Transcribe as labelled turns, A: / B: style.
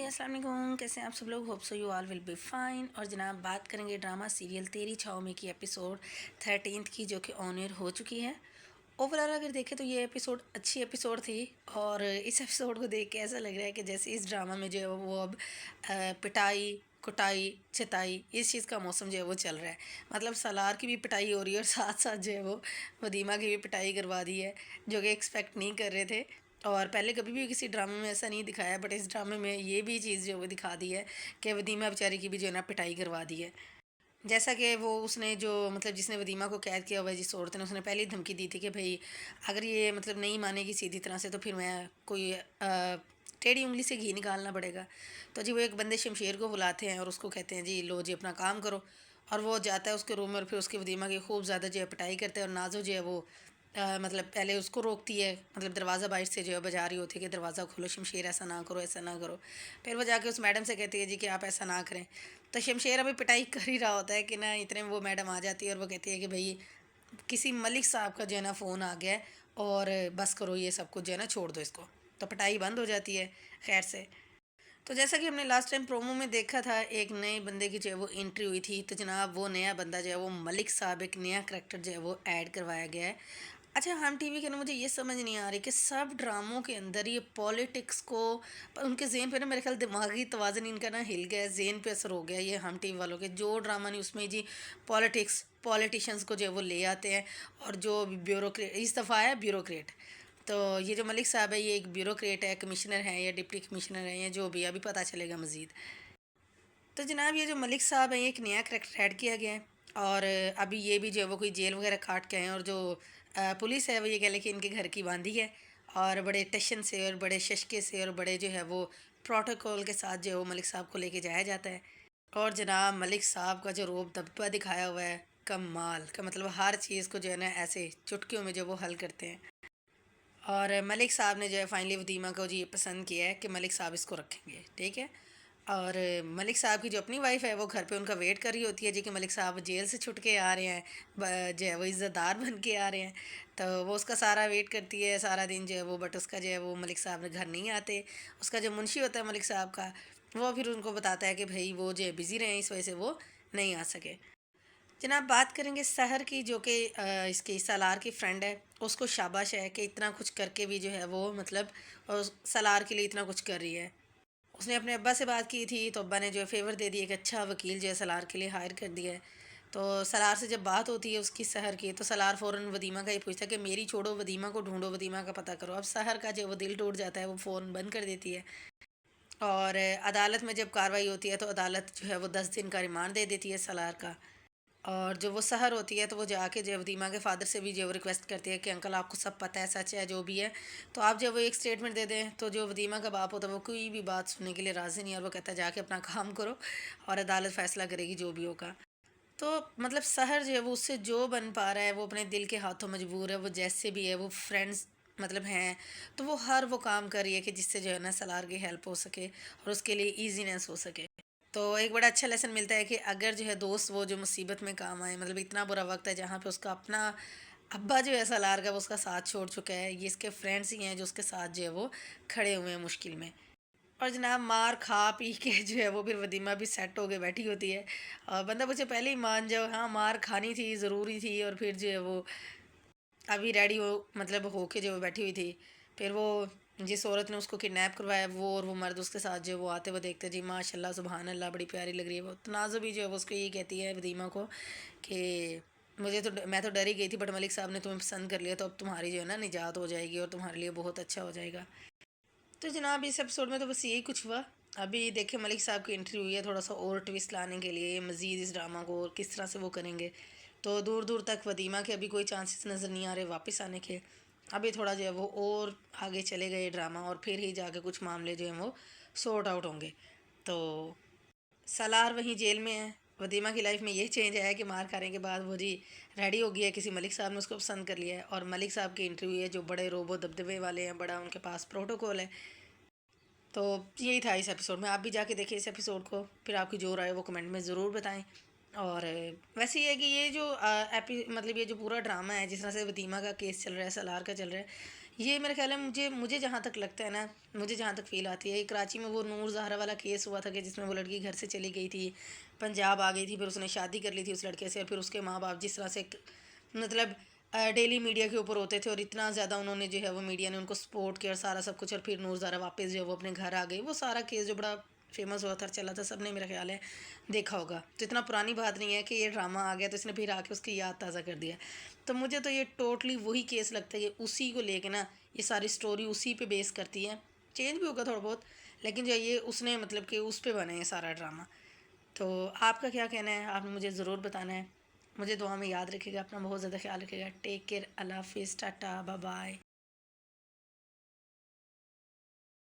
A: अस्सलाम वालेकुम। कैसे हैं आप सब लोग? Hope so you all will be fine. और जनाब बात करेंगे ड्रामा सीरियल तेरी छाँव में की एपिसोड 13 की, जो कि ऑन एयर हो चुकी है। ओवरऑल अगर देखें तो ये एपिसोड अच्छी एपिसोड थी। और इस एपिसोड को देख के ऐसा लग रहा है कि जैसे इस ड्रामा में जो है वो अब पिटाई कुटाई चिताई इस चीज़ का मौसम जो है वो चल रहा है। मतलब सलार की भी पिटाई हो रही है और साथ साथ जो है वो वदीमा की भी पिटाई करवा दी है, जो कि एक्सपेक्ट नहीं कर रहे थे। और पहले कभी भी किसी ड्रामे में ऐसा नहीं दिखाया, बट इस ड्रामे में ये भी चीज़ जो है वो दिखा दी है कि वदीमा बेचारी की भी जो है ना पिटाई करवा दी है। जैसा कि वो उसने जो मतलब जिसने वदीमा को कैद किया हुआ है, जिस औरत ने, उसने पहले ही धमकी दी थी कि भाई अगर ये मतलब नहीं मानेगी सीधी तरह से तो फिर मैं कोई टेढ़ी उंगली से घी निकालना पड़ेगा। तो जी वो एक बंदे शमशेर को बुलाते हैं और उसको कहते हैं जी लो जी अपना काम करो। और वो जाता है उसके रूम में और फिर उसकी वदीमा की खूब ज़्यादा जो है पिटाई करते हैं। और नाजो जो है वो मतलब पहले उसको रोकती है, मतलब दरवाज़ा बाहर से जो है बजा रही होती है कि दरवाज़ा खोलो शमशेर, ऐसा ना करो ऐसा ना करो। फिर वो जाके उस मैडम से कहती है जी कि आप ऐसा ना करें। तो शमशेर अभी पिटाई कर ही रहा होता है कि ना, इतने में वो मैडम आ जाती है और वो कहती है कि भाई किसी मलिक साहब का जो है ना फ़ोन आ गया है और बस करो ये सब कुछ जो है ना, छोड़ दो इसको। तो पिटाई बंद हो जाती है खैर से। तो जैसा कि हमने लास्ट टाइम प्रोमो में देखा था, एक नए बंदे की जो है वो एंट्री हुई थी। तो जनाब वो नया बंदा जो है वो मलिक साहब, एक नया करैक्टर जो है वो ऐड करवाया गया है। अच्छा, हम टीवी के ना मुझे ये समझ नहीं आ रही कि सब ड्रामों के अंदर ये पॉलिटिक्स को उनके जेन पे ना, मेरे ख्याल दिमागी तवाज़ुन इनका ना हिल गया है, जेन पे असर हो गया ये हम टीवी वालों के। जो ड्रामा नहीं उसमें जी पॉलिटिक्स पॉलिटिशियंस को जो है वो ले आते हैं। और जो ब्यूरोक्रेट इस दफ़ा आया ब्यूरोक्रेट। तो ये जो मलिक साहब है ये एक ब्यूरोक्रेट है, कमिश्नर हैं या डिप्टी कमिश्नर हैं या जो भी, अभी पता चलेगा मज़ीद। तो जनाब ये जो मलिक साहब हैं ये एक नया करैक्टर ऐड किया गया है। और अभी ये भी जो है वो कोई जेल वगैरह काट के आए हैं। और जो पुलिस है वो ये कह ले कि इनके घर की बांदी है। और बड़े टशन से और बड़े शशके से और बड़े जो है वो प्रोटोकॉल के साथ जो है वो मलिक साहब को लेके जाया जाता है। और जनाब मलिक साहब का जो रोब दबदबा दिखाया हुआ है, कमाल का, मतलब हर चीज़ को जो है ना ऐसे चुटकियों में जो वो हल करते हैं। और मलिक साहब ने जो है फाइनली वदीमा को जी ये पसंद किया है कि मलिक साहब इसको रखेंगे, ठीक है। और मलिक साहब की जो अपनी वाइफ है वो घर पे उनका वेट कर रही होती है जी कि मलिक साहब जेल से छुट के आ रहे हैं, जो है वो इज़्ज़तदार बन के आ रहे हैं। तो वो उसका सारा वेट करती है सारा दिन जो है वो, बट उसका जो है वो मलिक साहब ने घर नहीं आते। उसका जो मुंशी होता है मलिक साहब का, वो फिर उनको बताता है कि भाई वो जो है बिज़ी रहे, इस वजह से वो नहीं आ सके। जनाब बात करेंगे सहर की, जो कि इसकी सलार की फ्रेंड है। उसको शाबाश है कि इतना कुछ करके भी जो है वो मतलब सलार के लिए इतना कुछ कर रही है। उसने अपने अब्बा से बात की थी तो अब्बा ने जो है फ़ेवर दे दिया, एक अच्छा वकील जो है सलार के लिए हायर कर दिया है। तो सलार से जब बात होती है उसकी सहर की, तो सलार फ़ौरन वदीमा का ही पूछता है कि मेरी छोड़ो, वदीमा को ढूंढो, वदीमा का पता करो। अब सहर का जो है वो दिल टूट जाता है, वो फ़ोन बंद कर देती है। और अदालत में जब कार्रवाई होती है तो अदालत जो है वो 10 दिन का रिमांड दे देती है सलार का। और जो वो सहर होती है तो वो जाके जो है वदीमा के फादर से भी जो है वो रिक्वेस्ट करती है कि अंकल आपको सब पता है, सच है जो भी है, तो आप जब वो एक स्टेटमेंट दे दें। तो जो वदीमा का बाप होता है वो कोई भी बात सुनने के लिए राज़ी नहीं है, और वो कहता है जाके अपना काम करो और अदालत फ़ैसला करेगी जो भी होगा। तो मतलब सहर जो है वो उससे जो बन पा रहा है वो अपने दिल के हाथों मजबूर है। वो जैसे भी है वो फ्रेंड्स मतलब हैं, तो वो हर वो काम कर रही है कि जिससे जो है ना सलार की हेल्प हो सके और उसके लिए ईजीनेस हो सके। तो एक बड़ा अच्छा लेसन मिलता है कि अगर जो है दोस्त वो जो मुसीबत में काम आए, मतलब इतना बुरा वक्त है जहाँ पे उसका अपना अब्बा जो है सलार का वो उसका साथ छोड़ चुका है, ये इसके फ्रेंड्स ही हैं जो उसके साथ जो है वो खड़े हुए हैं मुश्किल में। और जनाब मार खा पी के जो है वो फिर वदीमा भी सेट हो के बैठी होती है। और बंदा मुझे पहले ही मान जाओ, हाँ मार खानी थी, ज़रूरी थी। और फिर जो है वो अभी रेडी हो मतलब होके जो वो बैठी हुई थी। फिर वो जिस औरत ने उसको किडनैप करवाया वो और वो मर्द उसके साथ जो वो आते हुए देखते जी माशाल्लाह सुबहान अल्लाह बड़ी प्यारी लग रही है वो। तनाज़ो भी जो है वो उसको यही कहती है वदीमा को कि मुझे तो मैं तो डर ही गई थी, बट मलिक साहब ने तुम्हें पसंद कर लिया तो अब तुम्हारी जो है ना निजात हो जाएगी और तुम्हारे लिए बहुत अच्छा हो जाएगा। तो जनाब इस एपिसोड में तो बस यही कुछ हुआ। अभी देखे मलिक साहब की एंट्री हुई है थोड़ा सा और ट्विस्ट लाने के लिए, मज़ीद इस ड्रामा को और किस तरह से वो करेंगे। तो दूर दूर तक वदीमा के अभी कोई चांसेस नज़र नहीं आ रहे वापस आने के। अभी थोड़ा जो है वो और आगे चले गए ड्रामा और फिर ही जाके कुछ मामले जो हैं वो सॉर्ट आउट होंगे। तो सलार वहीं जेल में है। वदीमा की लाइफ में ये चेंज आया है कि मार खाने के बाद वो जी रेडी हो गई है, किसी मलिक साहब ने उसको पसंद कर लिया है। और मलिक साहब की एंट्री हुई है जो बड़े रोबो दबदबे वाले हैं, बड़ा उनके पास प्रोटोकॉल है। तो यही था इस एपिसोड में। आप भी जाके देखिए इस एपिसोड को, फिर आपकी जो राय है वो कमेंट में ज़रूर बताएं। और वैसे ये है कि ये जो मतलब ये जो पूरा ड्रामा है, जिस तरह से वदीमा का केस चल रहा है, सलार का चल रहा है, یہ میرا خیال ہے، مجھے جہاں تک لگتا ہے نا، مجھے جہاں تک فیل آتی ہے، کراچی میں وہ نور زہرا والا کیس ہوا تھا کہ جس میں وہ لڑکی گھر سے چلی گئی تھی، پنجاب آ گئی تھی، پھر اس نے شادی کر لی تھی اس لڑکے سے، اور پھر اس کے ماں باپ جس طرح سے مطلب ڈیلی میڈیا کے اوپر ہوتے تھے، اور اتنا زیادہ انہوں نے جو ہے وہ میڈیا نے ان کو سپورٹ کیا اور سارا سب کچھ، اور پھر نور زہرا واپس جو ہے وہ اپنے گھر آ گئی، وہ سارا کیس جو بڑا فیمس ہوا تھا، چلا تھا، سب نے میرا خیال ہے دیکھا ہوگا، تو اتنا پرانی بات نہیں ہے کہ یہ ڈرامہ آ گیا تو اس نے پھر آ کے اس کی یاد تازہ کر دیا. تو مجھے تو یہ ٹوٹلی وہی کیس لگتا ہے کہ اسی کو لے کے نا یہ ساری سٹوری اسی پہ بیس کرتی ہے، چینج بھی ہوگا تھوڑا بہت، لیکن جو یہ اس نے مطلب کہ اس پہ بنا ہے سارا ڈرامہ. تو آپ کا کیا کہنا ہے؟ آپ نے مجھے ضرور بتانا ہے. مجھے دعا میں یاد رکھے گا، اپنا بہت زیادہ خیال رکھے گا. ٹیک کیئر، اللہ حافظ، ٹاٹا، بائے بائے.